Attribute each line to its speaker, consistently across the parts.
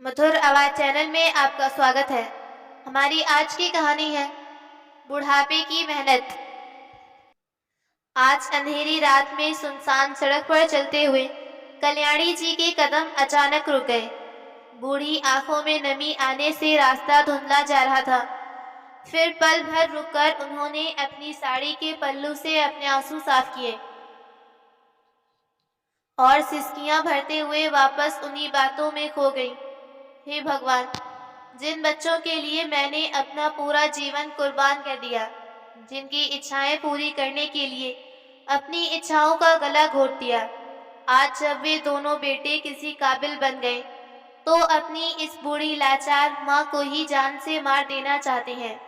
Speaker 1: मधुर आवाज चैनल में आपका स्वागत है। हमारी आज की कहानी है बुढ़ापे की मेहनत। आज अंधेरी रात में सुनसान सड़क पर चलते हुए कल्याणी जी के कदम अचानक रुक गए। बूढ़ी आंखों में नमी आने से रास्ता धुंधला जा रहा था। फिर पल भर रुककर उन्होंने अपनी साड़ी के पल्लू से अपने आंसू साफ किए और सिसकियां भरते हुए वापस उन्हीं बातों में खो गई। हे भगवान, जिन बच्चों के लिए मैंने अपना पूरा जीवन कुर्बान कर दिया, जिनकी इच्छाएं पूरी करने के लिए अपनी इच्छाओं का गला घोट दिया, आज जब वे दोनों बेटे किसी काबिल बन गए, तो अपनी इस बूढ़ी लाचार माँ को ही जान से मार देना चाहते हैं।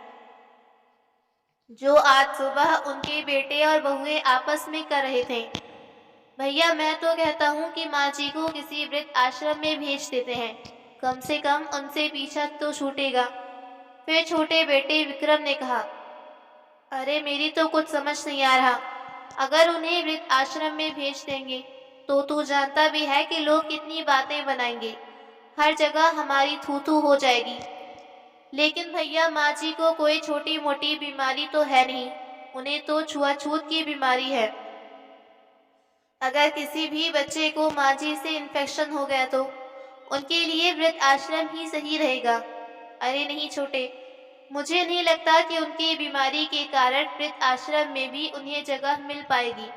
Speaker 1: जो आज सुबह उनके बेटे और बहुएं आपस में कर रहे थे। भैया, मैं तो कहता हूँ कि माँ जी को किसी वृद्ध आश्रम में भेज देते हैं, कम से कम उनसे पीछा तो छूटेगा। फिर छोटे बेटे विक्रम ने कहा, अरे मेरी तो कुछ समझ नहीं आ रहा। अगर उन्हें वृद्ध आश्रम में भेज देंगे तो तू जानता भी है कि लोग कितनी बातें बनाएंगे, हर जगह हमारी थू थू हो जाएगी। लेकिन भैया, माँ जी को कोई छोटी मोटी बीमारी तो है नहीं, उन्हें तो छुआछूत की बीमारी है। अगर किसी भी बच्चे को माँ जी से इन्फेक्शन हो गया तो उनके लिए वृद्ध आश्रम ही सही रहेगा। अरे नहीं छोटे, मुझे नहीं लगता कि उनकी बीमारी के कारण वृद्ध आश्रम में भी उन्हें जगह मिल पाएगी।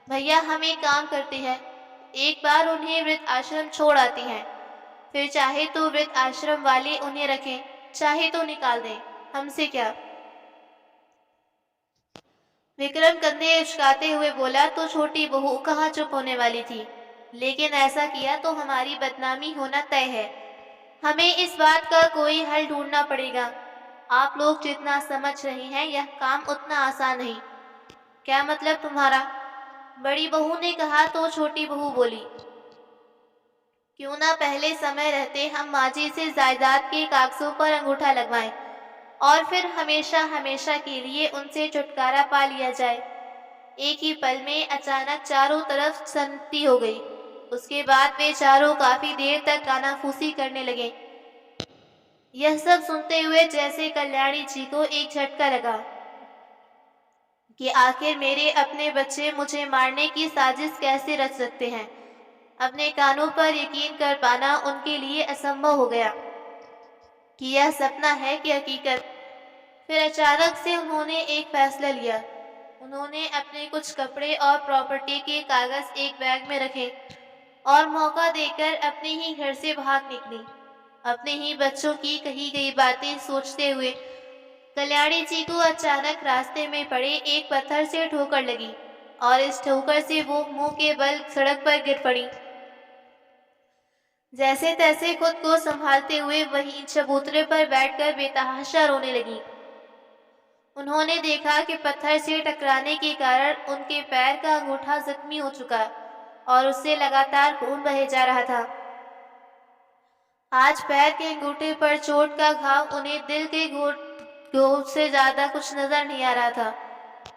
Speaker 1: भैया, हम एक काम करते हैं, एक बार उन्हें वृद्ध आश्रम छोड़ आते हैं, फिर चाहे तो वृद्ध आश्रम वाले उन्हें रखें, चाहे तो निकाल दें, हमसे क्या। विक्रम कंधे उचकाते हुए बोला, तो छोटी बहू कहाँ चुप होने वाली थी, लेकिन ऐसा किया तो हमारी बदनामी होना तय है। हमें इस बात का कोई हल ढूंढना पड़ेगा। आप लोग जितना समझ रहे हैं यह काम उतना आसान नहीं। क्या मतलब तुम्हारा? बड़ी बहू ने कहा तो छोटी बहू बोली, क्यों ना पहले समय रहते हम माजी से जायदाद के कागजों पर अंगूठा लगवाएं और फिर हमेशा हमेशा के लिए उनसे छुटकारा पा लिया जाए। एक ही पल में अचानक चारों तरफ सन्नती हो गई। उसके बाद वे चारों काफी देर तक कानाफूसी करने लगे। यह सब सुनते हुए जैसे कल्याणी जी को एक झटका लगा कि आखिर मेरे अपने बच्चे मुझे मारने की साजिश कैसे रच सकते हैं। अपने कानों पर यकीन कर पाना उनके लिए असंभव हो गया कि यह सपना है कि हकीकत। फिर अचानक से उन्होंने एक फैसला लिया। उन्होंने अपने कुछ कपड़े और प्रॉपर्टी के कागज एक बैग में रखे और मौका देकर अपने ही घर से भाग निकली। अपने ही बच्चों की कही गई बातें सोचते हुए कल्याणी जी को अचानक रास्ते में पड़े एक पत्थर से ठोकर लगी और इस ठोकर से वो मुंह के बल सड़क पर गिर पड़ी। जैसे तैसे खुद को संभालते हुए वहीं चबूतरे पर बैठकर बेतहाशा रोने लगी। उन्होंने देखा कि पत्थर से टकराने के कारण उनके पैर का अंगूठा जख्मी हो चुका और उससे लगातार खून बहे जा रहा था। आज पैर के अंगूठे पर चोट का घाव उन्हें दिल के घोट से ज्यादा कुछ नजर नहीं आ रहा था।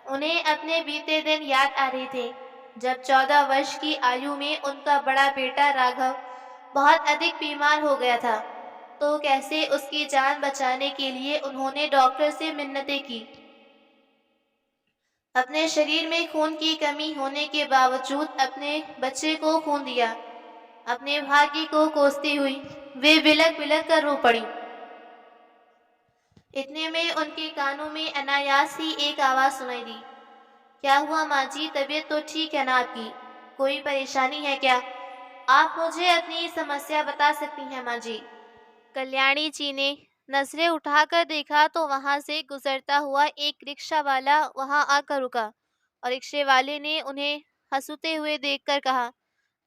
Speaker 1: उन्हें अपने बीते दिन याद आ रहे थे, जब 14 वर्ष की आयु में उनका बड़ा बेटा राघव बहुत अधिक बीमार हो गया था, तो कैसे उसकी जान बचाने के लिए उन्होंने डॉक्टर से मिन्नतें की। अपने शरीर में खून की कमी होने के बावजूद अपने बच्चे को खून दिया। अपने भाग्य को कोसती हुई वे बिलक बिलक कर रो पड़ी। इतने में उनके कानों में अनायास ही एक आवाज सुनाई दी। क्या हुआ माँ जी, तबीयत तो ठीक है ना आपकी? कोई परेशानी है क्या? आप मुझे अपनी समस्या बता सकती हैं माँ जी। कल्याणी जी ने नजरें उठाकर देखा तो वहां से गुजरता हुआ एक रिक्शा वाला वहां आकर रुका और रिक्शे वाले ने उन्हें हंसते हुए देखकर कहा।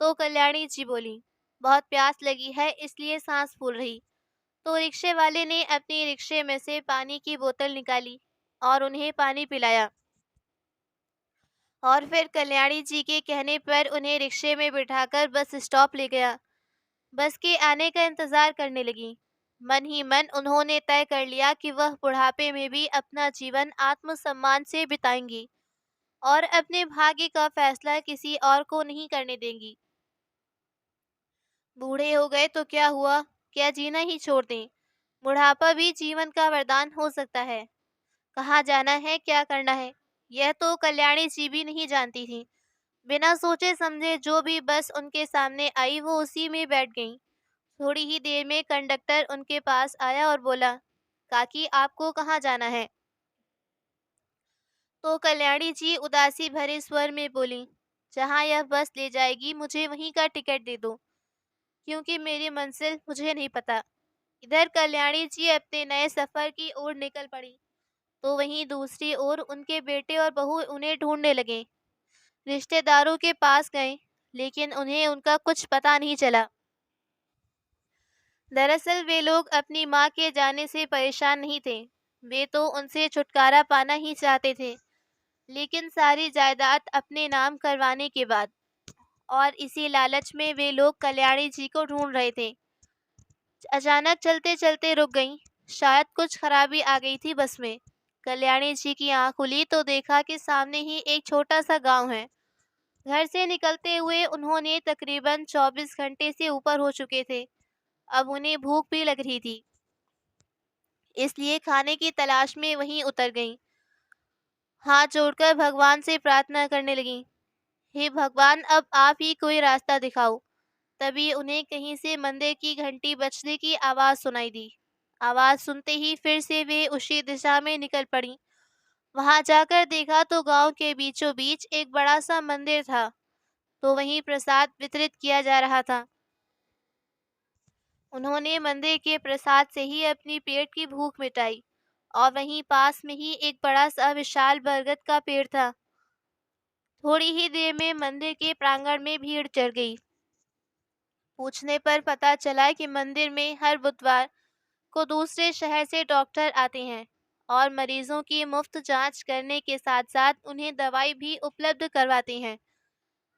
Speaker 1: तो कल्याणी जी बोली, बहुत प्यास लगी है इसलिए सांस फूल रही। तो रिक्शे वाले ने अपने रिक्शे में से पानी की बोतल निकाली और उन्हें पानी पिलाया और फिर कल्याणी जी के कहने पर उन्हें रिक्शे में बिठाकर बस स्टॉप ले गया। बस के आने का इंतजार करने लगी। मन ही मन उन्होंने तय कर लिया कि वह बुढ़ापे में भी अपना जीवन आत्मसम्मान से बिताएंगी और अपने भाग्य का फैसला किसी और को नहीं करने देंगी। बूढ़े हो गए तो क्या हुआ, क्या जीना ही छोड़ दें? बुढ़ापा भी जीवन का वरदान हो सकता है। कहाँ जाना है, क्या करना है, यह तो कल्याणी जी भी नहीं जानती थी। बिना सोचे समझे जो भी बस उनके सामने आई वो उसी में बैठ गईं। थोड़ी ही देर में कंडक्टर उनके पास आया और बोला, काकी आपको कहाँ जाना है? तो कल्याणी जी उदासी भरे स्वर में बोली, जहाँ यह बस ले जाएगी मुझे वहीं का टिकट दे दो, क्योंकि मेरी मंजिल मुझे नहीं पता। इधर कल्याणी जी अपने नए सफर की ओर निकल पड़ी, तो वहीं दूसरी ओर उनके बेटे और बहू उन्हें ढूंढने लगे। रिश्तेदारों के पास गए, लेकिन उन्हें उनका कुछ पता नहीं चला। दरअसल वे लोग अपनी माँ के जाने से परेशान नहीं थे, वे तो उनसे छुटकारा पाना ही चाहते थे, लेकिन सारी जायदाद अपने नाम करवाने के बाद। और इसी लालच में वे लोग कल्याणी जी को ढूंढ रहे थे। अचानक चलते चलते रुक गईं। शायद कुछ खराबी आ गई थी बस में। कल्याणी जी की आंख खुली तो देखा कि सामने ही एक छोटा सा गांव है। घर से निकलते हुए उन्होंने तकरीबन 24 घंटे से ऊपर हो चुके थे। अब उन्हें भूख भी लग रही थी, इसलिए खाने की तलाश में वहीं उतर गईं। हाथ जोड़कर भगवान से प्रार्थना करने लगीं, हे भगवान, अब आप ही कोई रास्ता दिखाओ। तभी उन्हें कहीं से मंदिर की घंटी बजने की आवाज़ सुनाई दी। आवाज़ सुनते ही फिर से वे उसी दिशा में निकल पड़ीं। वहां जाकर देखा तो गांव के बीचों बीच एक बड़ा सा मंदिर था, तो वहीं प्रसाद वितरित किया जा रहा था। उन्होंने मंदिर के प्रसाद से ही अपनी पेट की भूख मिटाई। और वहीं पास में ही एक बड़ा सा विशाल बरगद का पेड़ था। थोड़ी ही देर में मंदिर के प्रांगण में भीड़ चढ़ गई। पूछने पर पता चला कि मंदिर में हर बुधवार को दूसरे शहर से डॉक्टर आते हैं और मरीजों की मुफ्त जांच करने के साथ साथ उन्हें दवाई भी उपलब्ध करवाते हैं।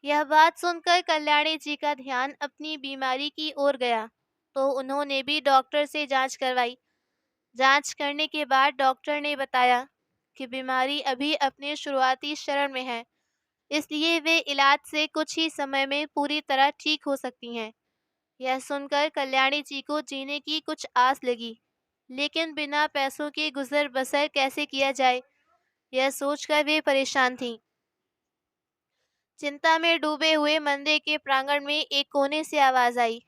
Speaker 1: यह बात सुनकर कल्याणी जी का ध्यान अपनी बीमारी की ओर गया, तो उन्होंने भी डॉक्टर से जांच करवाई। जांच करने के बाद डॉक्टर ने बताया कि बीमारी अभी अपने शुरुआती चरण में है, इसलिए वे इलाज से कुछ ही समय में पूरी तरह ठीक हो सकती हैं। यह सुनकर कल्याणी जी को जीने की कुछ आस लगी, लेकिन बिना पैसों के गुजर बसर कैसे किया जाए, यह सोचकर वे परेशान थीं। चिंता में डूबे हुए मंदिर के प्रांगण में एक कोने से आवाज आई।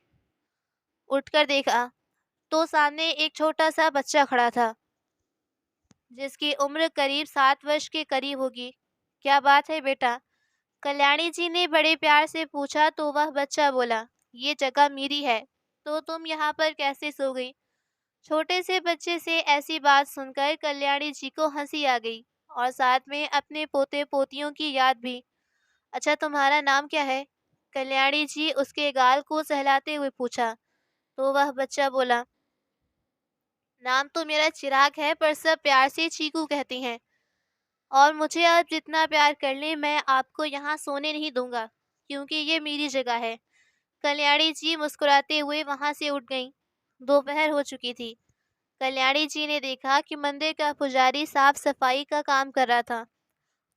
Speaker 1: उठकर देखा तो सामने एक छोटा सा बच्चा खड़ा था, जिसकी उम्र करीब 7 वर्ष के करीब होगी। क्या बात है बेटा? कल्याणी जी ने बड़े प्यार से पूछा तो वह बच्चा बोला, ये जगह मेरी है, तो तुम यहाँ पर कैसे सो गई? छोटे से बच्चे से ऐसी बात सुनकर कल्याणी जी को हंसी आ गई और साथ में अपने पोते पोतियों की याद भी। अच्छा, तुम्हारा नाम क्या है? कल्याणी जी उसके गाल को सहलाते हुए पूछा, तो वह बच्चा बोला, नाम तो मेरा चिराग है, पर सब प्यार से चीकू कहती हैं। और मुझे आप जितना प्यार कर ले, मैं आपको यहाँ सोने नहीं दूंगा, क्योंकि ये मेरी जगह है। कल्याणी जी मुस्कुराते हुए वहां से उठ गईं। दोपहर हो चुकी थी। कल्याणी जी ने देखा कि मंदिर का पुजारी साफ सफाई का काम कर रहा था,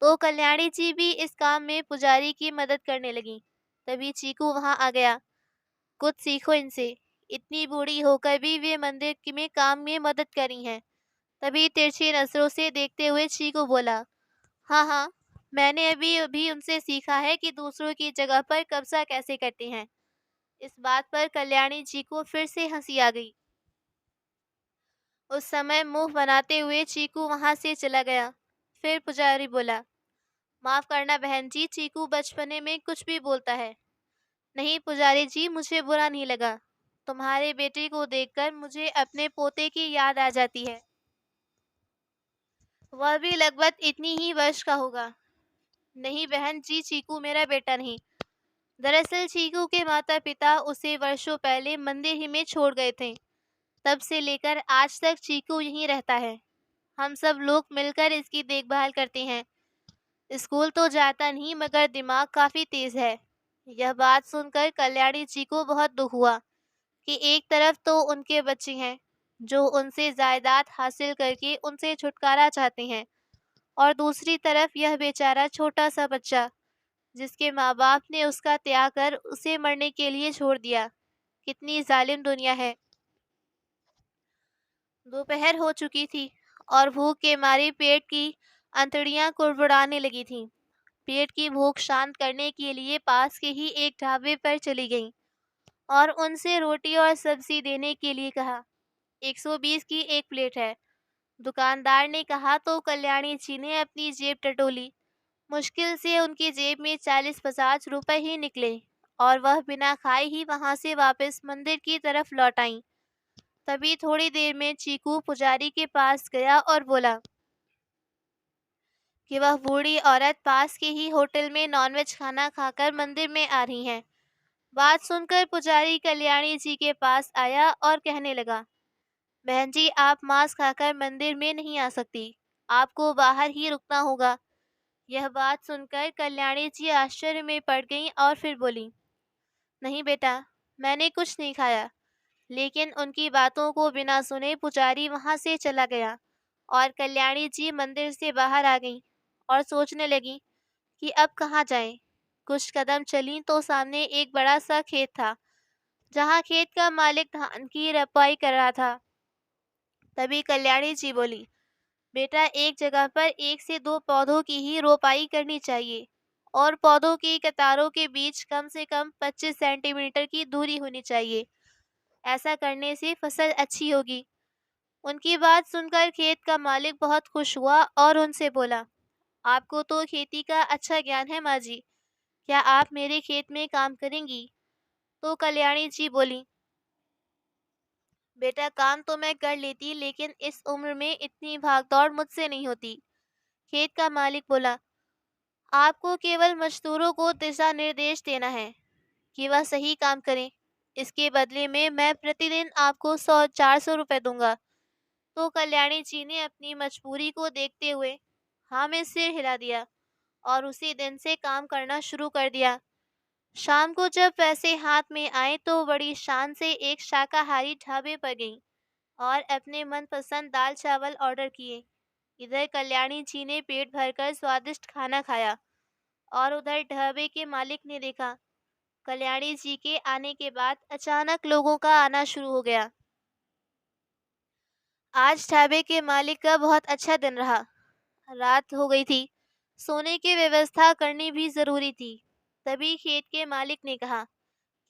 Speaker 1: तो कल्याणी जी भी इस काम में पुजारी की मदद करने लगी। तभी चीकू वहां आ गया। कुछ सीखो इनसे, इतनी बूढ़ी होकर भी वे मंदिर में काम में मदद करी हैं। तभी तिरछी नजरों से देखते हुए चीकू बोला, हाँ हाँ, मैंने अभी अभी उनसे सीखा है कि दूसरों की जगह पर कब्जा कैसे करते हैं। इस बात पर कल्याणी जी को फिर से हंसी आ गई। उस समय मुंह बनाते हुए चीकू वहां से चला गया। फिर पुजारी बोला, माफ करना बहन जी, चीकू बचपने में कुछ भी बोलता है। नहीं पुजारी जी, मुझे बुरा नहीं लगा। तुम्हारे बेटे को देखकर मुझे अपने पोते की याद आ जाती है। वह भी लगभग इतनी ही वर्ष का होगा। नहीं बहन जी, चीकू मेरा बेटा नहीं। दरअसल चीकू के माता पिता उसे वर्षों पहले मंदिर ही में छोड़ गए थे। तब से लेकर आज तक चीकू यहीं रहता है। हम सब लोग मिलकर इसकी देखभाल करते हैं। स्कूल तो जाता नहीं, मगर दिमाग काफी तेज है। यह बात सुनकर कल्याणी जी को बहुत दुख हुआ कि एक तरफ तो उनके बच्चे हैं जो उनसे जायदाद हासिल करके उनसे छुटकारा चाहते हैं, और दूसरी तरफ यह बेचारा छोटा सा बच्चा जिसके माँ बाप ने उसका त्याग कर उसे मरने के लिए छोड़ दिया। कितनी जालिम दुनिया है। दोपहर हो चुकी थी और भूख के मारे पेट की अंतड़ियां कुड़कुड़ाने लगी थीं। पेट की भूख शांत करने के लिए पास के ही एक ढाबे पर चली गईं और उनसे रोटी और सब्जी देने के लिए कहा। 120 की एक प्लेट है, दुकानदार ने कहा तो कल्याणी जी ने अपनी जेब टटोली। मुश्किल से उनकी जेब में 40-50 रुपए ही निकले और वह बिना खाए ही वहां से वापस मंदिर की तरफ लौट आईं। तभी थोड़ी देर में चीकू पुजारी के पास गया और बोला कि वह बूढ़ी औरत पास के ही होटल में नॉनवेज खाना खाकर मंदिर में आ रही हैं। बात सुनकर पुजारी कल्याणी जी के पास आया और कहने लगा, बहन जी, आप मांस खाकर मंदिर में नहीं आ सकती, आपको बाहर ही रुकना होगा। यह बात सुनकर कल्याणी जी आश्चर्य में पड़ गईं और फिर बोली, नहीं बेटा, मैंने कुछ नहीं खाया। लेकिन उनकी बातों को बिना सुने पुजारी वहां से चला गया और कल्याणी जी मंदिर से बाहर आ गईं और सोचने लगी कि अब कहाँ जाएं। कुछ कदम चलीं तो सामने एक बड़ा सा खेत था, जहाँ खेत का मालिक धान की रपाई कर रहा था। तभी कल्याणी जी बोली, बेटा, एक जगह पर 1 से 2 पौधों की ही रोपाई करनी चाहिए और पौधों की कतारों के बीच कम से कम 25 सेंटीमीटर की दूरी होनी चाहिए। ऐसा करने से फसल अच्छी होगी। उनकी बात सुनकर खेत का मालिक बहुत खुश हुआ और उनसे बोला, आपको तो खेती का अच्छा ज्ञान है माँ जी, क्या आप मेरे खेत में काम करेंगी? तो कल्याणी जी बोली, बेटा, काम तो मैं कर लेती, लेकिन इस उम्र में इतनी भागदौड़ मुझसे नहीं होती। खेत का मालिक बोला, आपको केवल मजदूरों को दिशा निर्देश देना है कि वह सही काम करें। इसके बदले में मैं प्रतिदिन आपको 100-400 रुपए दूंगा। तो कल्याणी जी ने अपनी मजबूरी को देखते हुए हाँ में सिर हिला दिया और उसी दिन से काम करना शुरू कर दिया। शाम को जब पैसे हाथ में आए तो बड़ी शान से एक शाकाहारी ढाबे पर गईं और अपने मनपसंद दाल चावल ऑर्डर किए। इधर कल्याणी जी ने पेट भरकर स्वादिष्ट खाना खाया और उधर ढाबे के मालिक ने देखा, कल्याणी जी के आने के बाद अचानक लोगों का आना शुरू हो गया। आज ढाबे के मालिक का बहुत अच्छा दिन रहा। रात हो गई थी, सोने की व्यवस्था करनी भी जरूरी थी। तभी खेत के मालिक ने कहा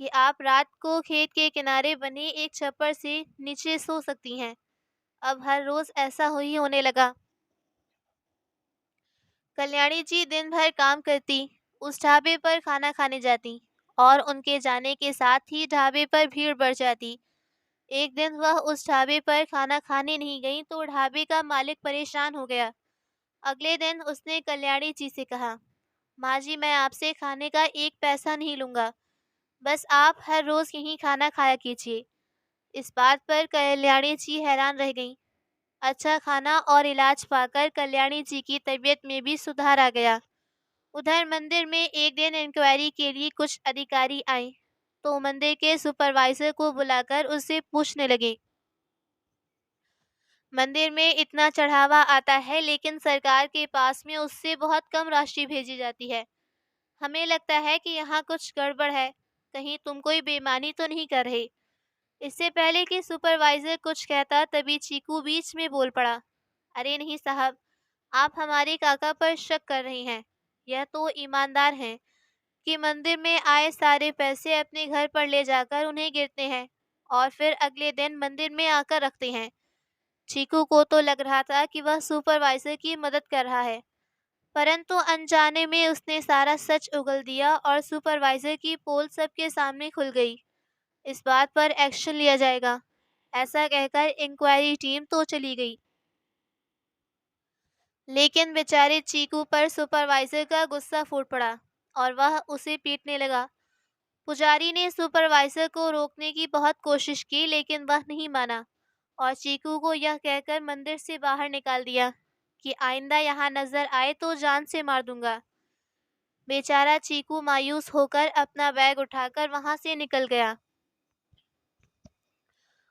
Speaker 1: कि आप रात को खेत के किनारे बने एक छप्पर से नीचे सो सकती हैं। अब हर रोज ऐसा ही होने लगा। कल्याणी जी दिन भर काम करती, उस ढाबे पर खाना खाने जाती और उनके जाने के साथ ही ढाबे पर भीड़ बढ़ जाती। एक दिन वह उस ढाबे पर खाना खाने नहीं गई तो ढाबे का मालिक परेशान हो गया। अगले दिन उसने कल्याणी जी से कहा, माँ जी, मैं आपसे खाने का 1 पैसा नहीं लूंगा, बस आप हर रोज यहीं खाना खाया कीजिए। इस बात पर कल्याणी जी हैरान रह गईं। अच्छा खाना और इलाज पाकर कल्याणी जी की तबीयत में भी सुधार आ गया। उधर मंदिर में एक दिन इंक्वायरी के लिए कुछ अधिकारी आए तो मंदिर के सुपरवाइजर को बुलाकर उससे पूछने लगे, मंदिर में इतना चढ़ावा आता है लेकिन सरकार के पास में उससे बहुत कम राशि भेजी जाती है। हमें लगता है कि यहाँ कुछ गड़बड़ है, कहीं तुम कोई बेईमानी तो नहीं कर रहे। इससे पहले कि सुपरवाइजर कुछ कहता तभी चीकू बीच में बोल पड़ा, अरे नहीं साहब, आप हमारे काका पर शक कर रहे हैं। यह तो ईमानदार हैं कि मंदिर में आए सारे पैसे अपने घर पर ले जाकर उन्हें गिरते हैं और फिर अगले दिन मंदिर में आकर रखते हैं। चीकू को तो लग रहा था कि वह सुपरवाइजर की मदद कर रहा है, परंतु अनजाने में उसने सारा सच उगल दिया और सुपरवाइजर की पोल सबके सामने खुल गई। इस बात पर एक्शन लिया जाएगा, ऐसा कहकर इंक्वायरी टीम तो चली गई। लेकिन बेचारे चीकू पर सुपरवाइजर का गुस्सा फूट पड़ा और वह उसे पीटने लगा। पुजारी ने सुपरवाइजर को रोकने की बहुत कोशिश की लेकिन वह नहीं माना और चीकू को यह कहकर मंदिर से बाहर निकाल दिया कि आइंदा यहाँ नजर आए तो जान से मार दूंगा। बेचारा चीकू मायूस होकर अपना बैग उठाकर वहां से निकल गया।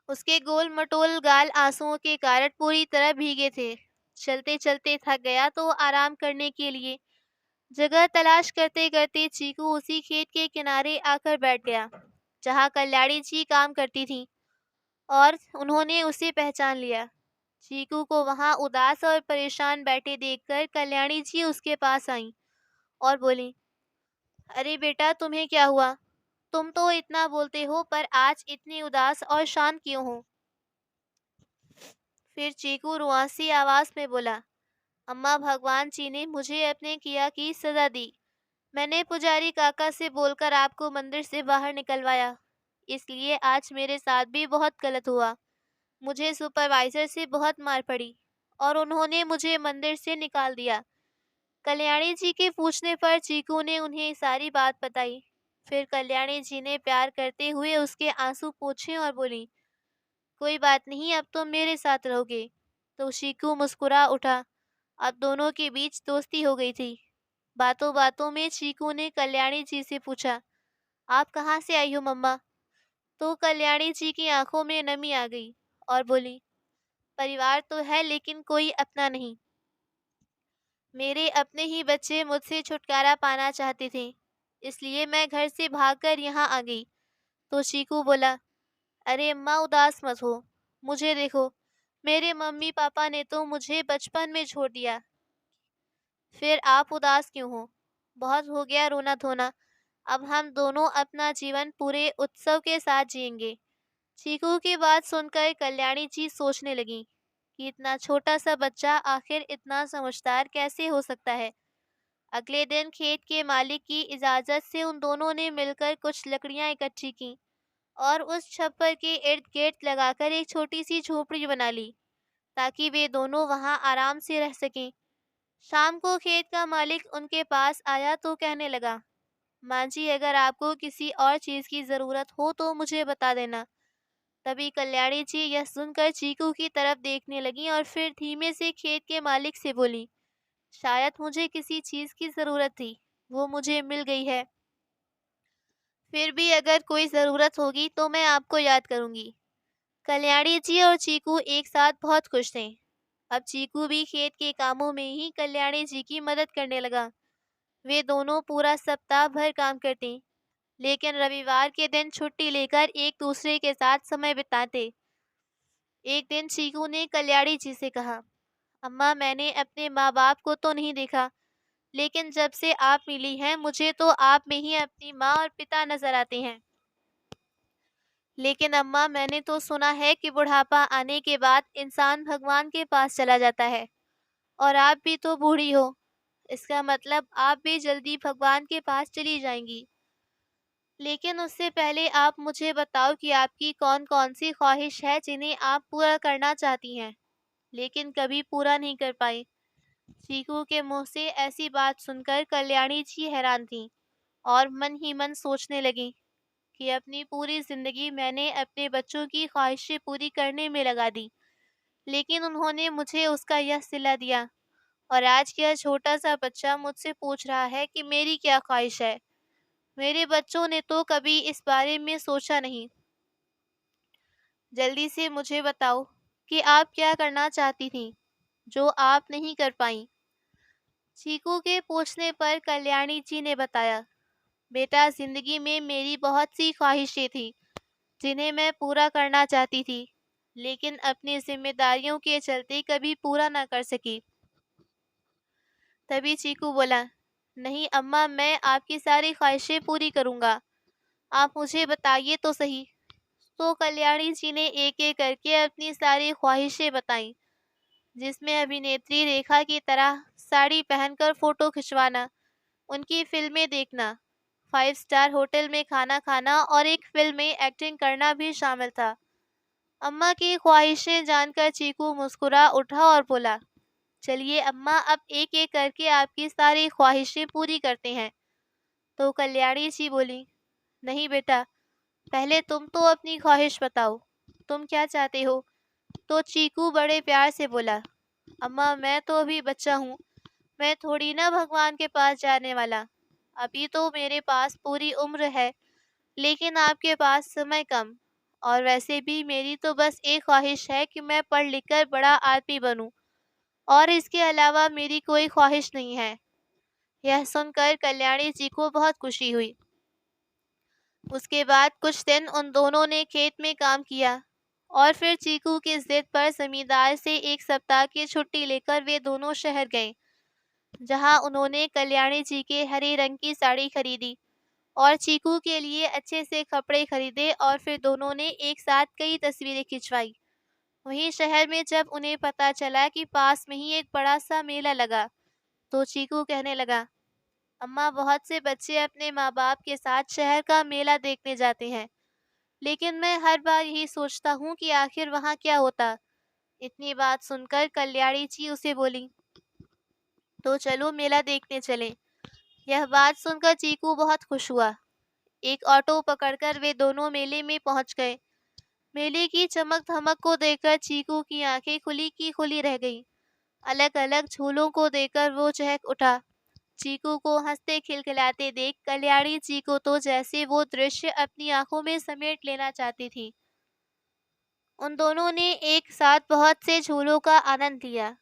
Speaker 1: उसके गोल मटोल गाल आंसुओं के कारण पूरी तरह भीगे थे। चलते चलते थक गया तो आराम करने के लिए जगह तलाश करते करते चीकू उसी खेत के किनारे आकर बैठ गया जहाँ कल्याणी जी काम करती थी और उन्होंने उसे पहचान लिया। चीकू को वहां उदास और परेशान बैठे देखकर कल्याणी जी उसके पास आईं और बोली, अरे बेटा, तुम्हें क्या हुआ? तुम तो इतना बोलते हो, पर आज इतनी उदास और शांत क्यों हो? फिर चीकू रुआंसी आवाज में बोला, अम्मा, भगवान जी ने मुझे अपने किया की सजा दी। मैंने पुजारी काका से बोलकर आपको मंदिर से बाहर निकलवाया, इसलिए आज मेरे साथ भी बहुत गलत हुआ। मुझे सुपरवाइजर से बहुत मार पड़ी और उन्होंने मुझे मंदिर से निकाल दिया। कल्याणी जी के पूछने पर चीकू ने उन्हें सारी बात बताई। फिर कल्याणी जी ने प्यार करते हुए उसके आंसू पोंछे और बोली, कोई बात नहीं, अब तुम मेरे साथ रहोगे। तो चीकू मुस्कुरा उठा। अब दोनों के बीच दोस्ती हो गई थी। बातों बातों में चीकू ने कल्याणी जी से पूछा, आप कहाँ से आई हो मम्मा? तो कल्याणी जी की आंखों में नमी आ गई और बोली, परिवार तो है लेकिन कोई अपना नहीं। मेरे अपने ही बच्चे मुझसे छुटकारा पाना चाहते थे, इसलिए मैं घर से भागकर यहाँ आ गई। तो चीकू बोला, अरे अम्मा, उदास मत हो। मुझे देखो, मेरे मम्मी पापा ने तो मुझे बचपन में छोड़ दिया, फिर आप उदास क्यों हो? बहुत हो गया रोना धोना। अब हम दोनों अपना जीवन पूरे उत्सव के साथ जिएंगे। चीकू की बात सुनकर कल्याणी जी सोचने लगी कि इतना छोटा सा बच्चा आखिर इतना समझदार कैसे हो सकता है। अगले दिन खेत के मालिक की इजाजत से उन दोनों ने मिलकर कुछ लकड़ियां इकट्ठी की और उस छप्पर के इर्द गिर्द लगाकर एक छोटी सी झोपड़ी बना ली, ताकि वे दोनों वहां आराम से रह सकें। शाम को खेत का मालिक उनके पास आया तो कहने लगा, माँ जी, अगर आपको किसी और चीज की जरूरत हो तो मुझे बता देना। तभी कल्याणी जी यह सुनकर चीकू की तरफ देखने लगी और फिर धीमे से खेत के मालिक से बोली, शायद मुझे किसी चीज की जरूरत थी, वो मुझे मिल गई है। फिर भी अगर कोई जरूरत होगी तो मैं आपको याद करूंगी। कल्याणी जी और चीकू एक साथ बहुत खुश थे। अब चीकू भी खेत के कामों में ही कल्याणी जी की मदद करने लगा। वे दोनों पूरा सप्ताह भर काम करते, लेकिन रविवार के दिन छुट्टी लेकर एक दूसरे के साथ समय बिताते। एक दिन चीकू ने कल्याणी जी से कहा, अम्मा, मैंने अपने माँ बाप को तो नहीं देखा, लेकिन जब से आप मिली हैं मुझे तो आप में ही अपनी माँ और पिता नजर आते हैं। लेकिन अम्मा, मैंने तो सुना है कि बुढ़ापा आने के बाद इंसान भगवान के पास चला जाता है, और आप भी तो बूढ़ी हो, इसका मतलब आप भी जल्दी भगवान के पास चली जाएंगी। लेकिन उससे पहले आप मुझे बताओ कि आपकी कौन कौन सी ख्वाहिश है जिन्हें आप पूरा करना चाहती हैं, लेकिन कभी पूरा नहीं कर पाई। चीकू के मुंह से ऐसी बात सुनकर कल्याणी जी हैरान थी और मन ही मन सोचने लगी कि अपनी पूरी जिंदगी मैंने अपने बच्चों की ख्वाहिशें पूरी करने में लगा दी, लेकिन उन्होंने मुझे उसका यह सिला दिया, और आज यह छोटा सा बच्चा मुझसे पूछ रहा है कि मेरी क्या ख्वाहिश है। मेरे बच्चों ने तो कभी इस बारे में सोचा नहीं। जल्दी से मुझे बताओ कि आप क्या करना चाहती थी जो आप नहीं कर पाई। चीकू के पूछने पर कल्याणी जी ने बताया, बेटा, जिंदगी में मेरी बहुत सी ख्वाहिशें थी जिन्हें मैं पूरा करना चाहती थी, लेकिन अपनी जिम्मेदारियों के चलते कभी पूरा ना कर सकी। तभी चीकू बोला, नहीं अम्मा, मैं आपकी सारी ख्वाहिशें पूरी करूंगा, आप मुझे बताइए तो सही। तो कल्याणी जी ने एक एक करके अपनी सारी ख्वाहिशें बताईं, जिसमें अभिनेत्री रेखा की तरह साड़ी पहनकर फोटो खिंचवाना, उनकी फिल्में देखना, 5 स्टार होटल में खाना खाना और एक फिल्म में एक्टिंग करना भी शामिल था। अम्मा की ख्वाहिशें जानकर चीकू मुस्कुरा उठा और बोला, चलिए अम्मा, अब एक एक करके आपकी सारी ख्वाहिशें पूरी करते हैं। तो कल्याणी जी बोली, नहीं बेटा, पहले तुम तो अपनी ख्वाहिश बताओ, तुम क्या चाहते हो। तो चीकू बड़े प्यार से बोला, अम्मा, मैं तो अभी बच्चा हूँ, मैं थोड़ी ना भगवान के पास जाने वाला। अभी तो मेरे पास पूरी उम्र है, लेकिन आपके पास समय कम, और वैसे भी मेरी तो बस एक ख्वाहिश है कि मैं पढ़ लिख कर बड़ा आदमी बनूं, और इसके अलावा मेरी कोई ख्वाहिश नहीं है। यह सुनकर कल्याणी जी को बहुत खुशी हुई। उसके बाद कुछ दिन उन दोनों ने खेत में काम किया और फिर चीकू की जिद पर जमींदार से 1 सप्ताह की छुट्टी लेकर वे दोनों शहर गए, जहां उन्होंने कल्याणी जी के हरे रंग की साड़ी खरीदी और चीकू के लिए अच्छे से कपड़े खरीदे और फिर दोनों ने एक साथ कई तस्वीरें खिंचवाई। वहीं शहर में जब उन्हें पता चला कि पास में ही एक बड़ा सा मेला लगा, तो चीकू कहने लगा, अम्मा, बहुत से बच्चे अपने माँ बाप के साथ शहर का मेला देखने जाते हैं, लेकिन मैं हर बार यही सोचता हूँ कि आखिर वहाँ क्या होता। इतनी बात सुनकर कल्याणी जी उसे बोली, तो चलो मेला देखने चलें। यह बात सुनकर चीकू बहुत खुश हुआ। एक ऑटो पकड़कर वे दोनों मेले में पहुंच गए। मेले की चमक धमक को देखकर चीकू की आंखें खुली की खुली रह गईं। अलग अलग झूलों को देखकर वो चहक उठा। चीकू को हंसते खिलखिलाते देख कल्याणी जी को तो जैसे वो दृश्य अपनी आंखों में समेट लेना चाहती थी। उन दोनों ने एक साथ बहुत से झूलों का आनंद लिया।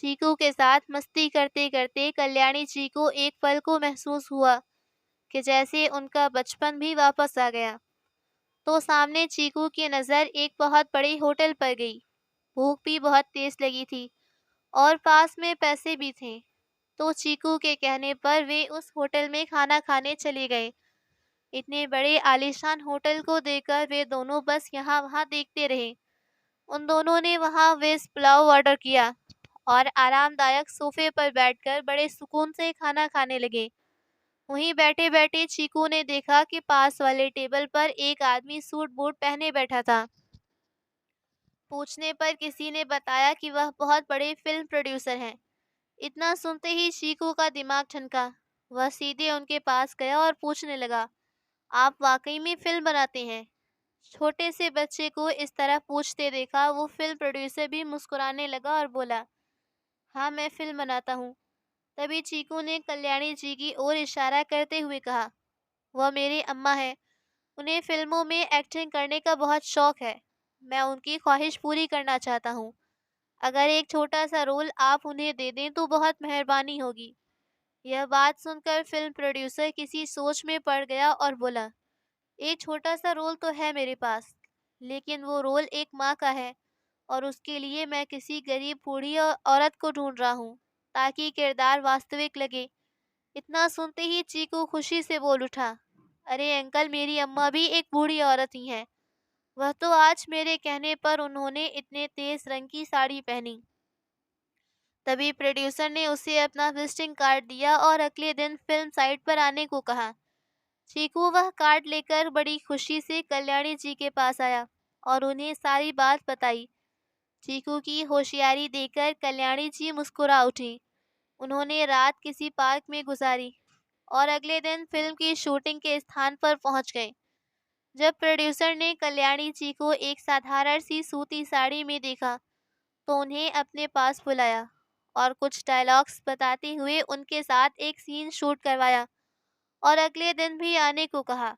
Speaker 1: चीकू के साथ मस्ती करते करते कल्याणी जी को एक पल को महसूस हुआ कि जैसे उनका बचपन भी वापस आ गया। तो सामने चीकू की नज़र एक बहुत बड़े होटल पर गई। भूख भी बहुत तेज लगी थी और पास में पैसे भी थे, तो चीकू के कहने पर वे उस होटल में खाना खाने चले गए। इतने बड़े आलीशान होटल को देखकर वे दोनों बस यहाँ वहाँ देखते रहे। उन दोनों ने वहाँ वेज पुलाव ऑर्डर किया और आरामदायक सोफे पर बैठकर बड़े सुकून से खाना खाने लगे। वहीं बैठे बैठे चीकू ने देखा कि पास वाले टेबल पर एक आदमी सूट बूट पहने बैठा था। पूछने पर किसी ने बताया कि वह बहुत बड़े फिल्म प्रोड्यूसर हैं। इतना सुनते ही चीकू का दिमाग ठनका। वह सीधे उनके पास गया और पूछने लगा, आप वाकई में फिल्म बनाते हैं? छोटे से बच्चे को इस तरह पूछते देखा वो फिल्म प्रोड्यूसर भी मुस्कुराने लगा और बोला, हाँ, मैं फिल्म बनाता हूँ। तभी चीकू ने कल्याणी जी की ओर इशारा करते हुए कहा, वह मेरी अम्मा है। उन्हें फिल्मों में एक्टिंग करने का बहुत शौक है। मैं उनकी ख्वाहिश पूरी करना चाहता हूँ। अगर एक छोटा सा रोल आप उन्हें दे दें तो बहुत मेहरबानी होगी। यह बात सुनकर फिल्म प्रोड्यूसर किसी सोच में पड़ गया और बोला, एक छोटा सा रोल तो है मेरे पास, लेकिन वो रोल एक माँ का है और उसके लिए मैं किसी गरीब बूढ़ी औरत को ढूंढ रहा हूँ, ताकि किरदार वास्तविक लगे। इतना सुनते ही चीकू खुशी से बोल उठा, अरे अंकल, मेरी अम्मा भी एक बूढ़ी औरत ही हैं। वह तो आज मेरे कहने पर उन्होंने इतने तेज रंग की साड़ी पहनी। तभी प्रोड्यूसर ने उसे अपना विजिटिंग कार्ड दिया और अगले दिन फिल्म साइट पर आने को कहा। चीकू वह कार्ड लेकर बड़ी खुशी से कल्याणी जी के पास आया और उन्हें सारी बात बताई। चीकू की होशियारी देखकर कल्याणी जी मुस्कुरा उठी। उन्होंने रात किसी पार्क में गुजारी और अगले दिन फिल्म की शूटिंग के स्थान पर पहुंच गए। जब प्रोड्यूसर ने कल्याणी जी को एक साधारण सी सूती साड़ी में देखा, तो उन्हें अपने पास बुलाया और कुछ डायलॉग्स बताते हुए उनके साथ एक सीन शूट करवाया और अगले दिन भी आने को कहा।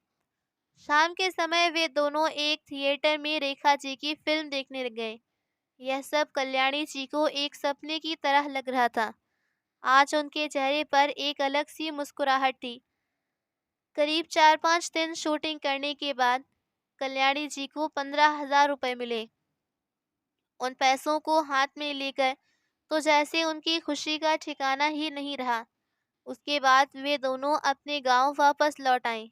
Speaker 1: शाम के समय वे दोनों एक थिएटर में रेखा जी की फिल्म देखने गए। यह सब कल्याणी जी को एक सपने की तरह लग रहा था। आज उनके चेहरे पर एक अलग सी मुस्कुराहट थी। करीब 4-5 दिन शूटिंग करने के बाद कल्याणी जी को 15,000 रुपये मिले। उन पैसों को हाथ में लेकर तो जैसे उनकी खुशी का ठिकाना ही नहीं रहा। उसके बाद वे दोनों अपने गांव वापस लौट आए।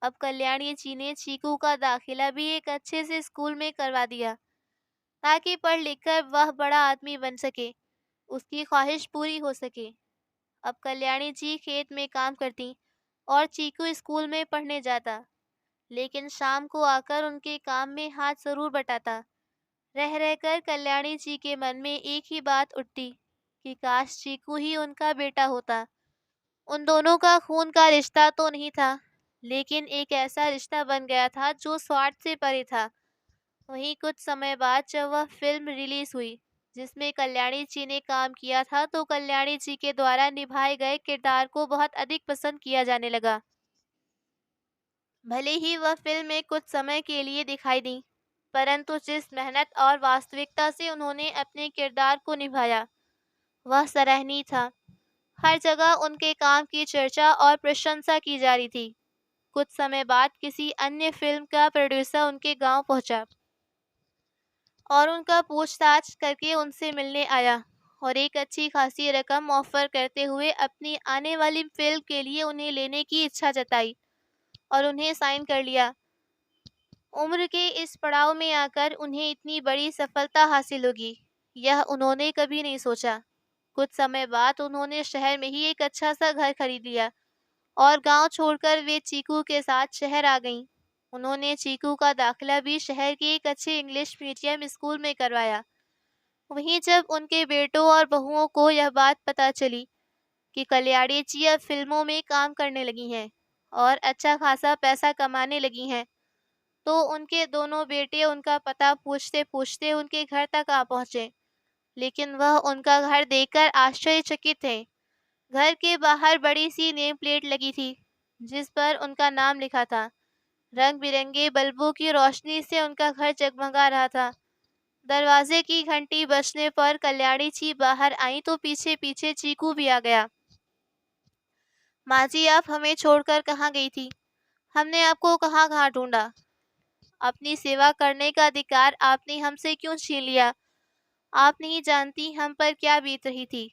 Speaker 1: अब कल्याणी जी ने चीकू का दाखिला भी एक अच्छे से स्कूल में करवा दिया, ताकि पढ़ लिख कर वह बड़ा आदमी बन सके, उसकी ख्वाहिश पूरी हो सके। अब कल्याणी जी खेत में काम करती और चीकू स्कूल में पढ़ने जाता, लेकिन शाम को आकर उनके काम में हाथ जरूर बटाता। रह रहकर कल्याणी जी के मन में एक ही बात उठती कि काश चीकू ही उनका बेटा होता। उन दोनों का खून का रिश्ता तो नहीं था, लेकिन एक ऐसा रिश्ता बन गया था जो स्वार्थ से परे था। वहीं कुछ समय बाद जब वह फिल्म रिलीज हुई जिसमें कल्याणी जी ने काम किया था, तो कल्याणी जी के द्वारा निभाए गए किरदार को बहुत अधिक पसंद किया जाने लगा। भले ही वह फिल्म में कुछ समय के लिए दिखाई दी, परंतु जिस मेहनत और वास्तविकता से उन्होंने अपने किरदार को निभाया वह सराहनीय था। हर जगह उनके काम की चर्चा और प्रशंसा की जा रही थी। कुछ समय बाद किसी अन्य फिल्म का प्रोड्यूसर उनके गांव पहुंचा। और उनका पूछताछ करके उनसे मिलने आया और एक अच्छी खासी रकम ऑफर करते हुए अपनी आने वाली फिल्म के लिए उन्हें लेने की इच्छा जताई और उन्हें साइन कर लिया। उम्र के इस पड़ाव में आकर उन्हें इतनी बड़ी सफलता हासिल होगी, यह उन्होंने कभी नहीं सोचा। कुछ समय बाद उन्होंने शहर में ही एक अच्छा सा घर खरीद लिया और गांव छोड़कर वे चीकू के साथ शहर आ गईं। उन्होंने चीकू का दाखिला भी शहर के एक अच्छे इंग्लिश मीडियम स्कूल में करवाया। वहीं जब उनके बेटों और बहुओं को यह बात पता चली कि कल्याणी जी अब फिल्मों में काम करने लगी हैं और अच्छा खासा पैसा कमाने लगी हैं, तो उनके दोनों बेटे उनका पता पूछते पूछते उनके घर तक आ पहुंचे। लेकिन वह उनका घर देखकर आश्चर्यचकित थे। घर के बाहर बड़ी सी नेम प्लेट लगी थी जिस पर उनका नाम लिखा था। रंग बिरंगे बल्बों की रोशनी से उनका घर जगमगा रहा था। दरवाजे की घंटी बजने पर कल्याणी जी बाहर आई तो पीछे पीछे चीकू भी आ गया। माँ जी, आप हमें छोड़कर कहाँ गई थी? हमने आपको कहाँ कहाँ ढूंढा। अपनी सेवा करने का अधिकार आपने हमसे क्यों छीन लिया? आप नहीं जानती हम पर क्या बीत रही थी।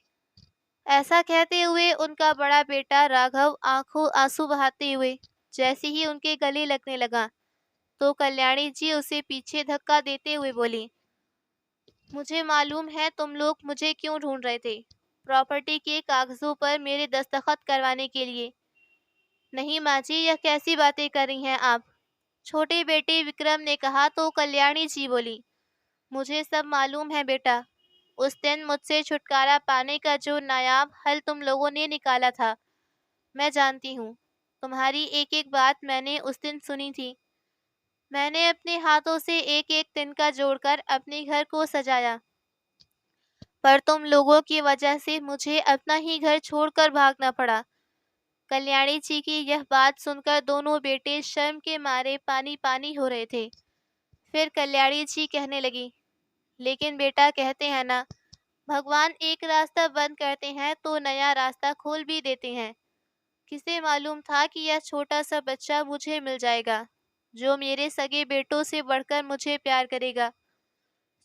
Speaker 1: ऐसा कहते हुए उनका बड़ा बेटा राघव आंखों आंसू बहाते हुए जैसे ही उनके गले लगने लगा तो कल्याणी जी उसे पीछे धक्का देते हुए बोली, मुझे मालूम है तुम लोग मुझे क्यों ढूंढ रहे थे। प्रॉपर्टी के कागजों पर मेरे दस्तखत करवाने के लिए। नहीं माँ जी, यह कैसी बातें कर रही हैं आप? छोटे बेटे विक्रम ने कहा तो कल्याणी जी बोली, मुझे सब मालूम है बेटा। उस दिन मुझसे छुटकारा पाने का जो नायाब हल तुम लोगों ने निकाला था, मैं जानती हूँ। तुम्हारी एक एक बात मैंने उस दिन सुनी थी। मैंने अपने हाथों से एक एक तिनका जोड़कर अपने घर को सजाया, पर तुम लोगों की वजह से मुझे अपना ही घर छोड़कर भागना पड़ा। कल्याणी जी की यह बात सुनकर दोनों बेटे शर्म के मारे पानी पानी हो रहे थे। फिर कल्याणी जी कहने लगी, लेकिन बेटा कहते हैं ना, भगवान एक रास्ता बंद करते हैं तो नया रास्ता खोल भी देते हैं। किसे मालूम था कि यह छोटा सा बच्चा मुझे मिल जाएगा जो मेरे सगे बेटों से बढ़कर मुझे प्यार करेगा।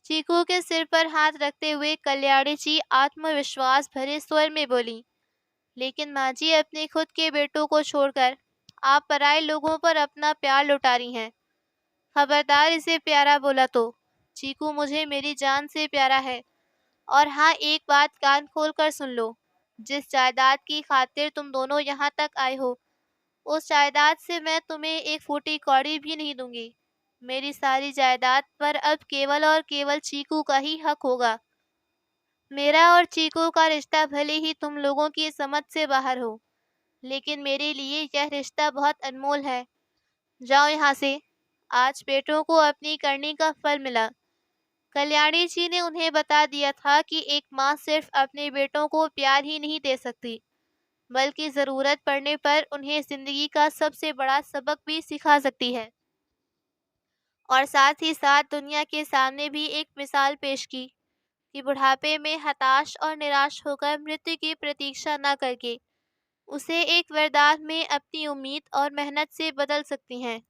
Speaker 1: चीकू के सिर पर हाथ रखते हुए कल्याणी जी आत्मविश्वास भरे स्वर में बोली, लेकिन माँ जी, अपने खुद के बेटों को छोड़कर आप पराये लोगों पर अपना प्यार लुटा रही हैं। खबरदार इसे प्यारा बोला तो। चीकू मुझे मेरी जान से प्यारा है। और हाँ, एक बात कान खोल कर सुन लो। जिस जायदाद की खातिर तुम दोनों यहाँ तक आए हो, उस जायदाद से मैं तुम्हें एक फूटी कौड़ी भी नहीं दूंगी। मेरी सारी जायदाद पर अब केवल और केवल चीकू का ही हक होगा। मेरा और चीकू का रिश्ता भले ही तुम लोगों की समझ से बाहर हो, लेकिन मेरे लिए यह रिश्ता बहुत अनमोल है। जाओ यहाँ से। आज बेटों को अपनी करनी का फल मिला। कल्याणी जी ने उन्हें बता दिया था कि एक माँ सिर्फ अपने बेटों को प्यार ही नहीं दे सकती, बल्कि ज़रूरत पड़ने पर उन्हें ज़िंदगी का सबसे बड़ा सबक भी सिखा सकती है। और साथ ही साथ दुनिया के सामने भी एक मिसाल पेश की कि बुढ़ापे में हताश और निराश होकर मृत्यु की प्रतीक्षा न करके उसे एक वरदान में अपनी उम्मीद और मेहनत से बदल सकती हैं।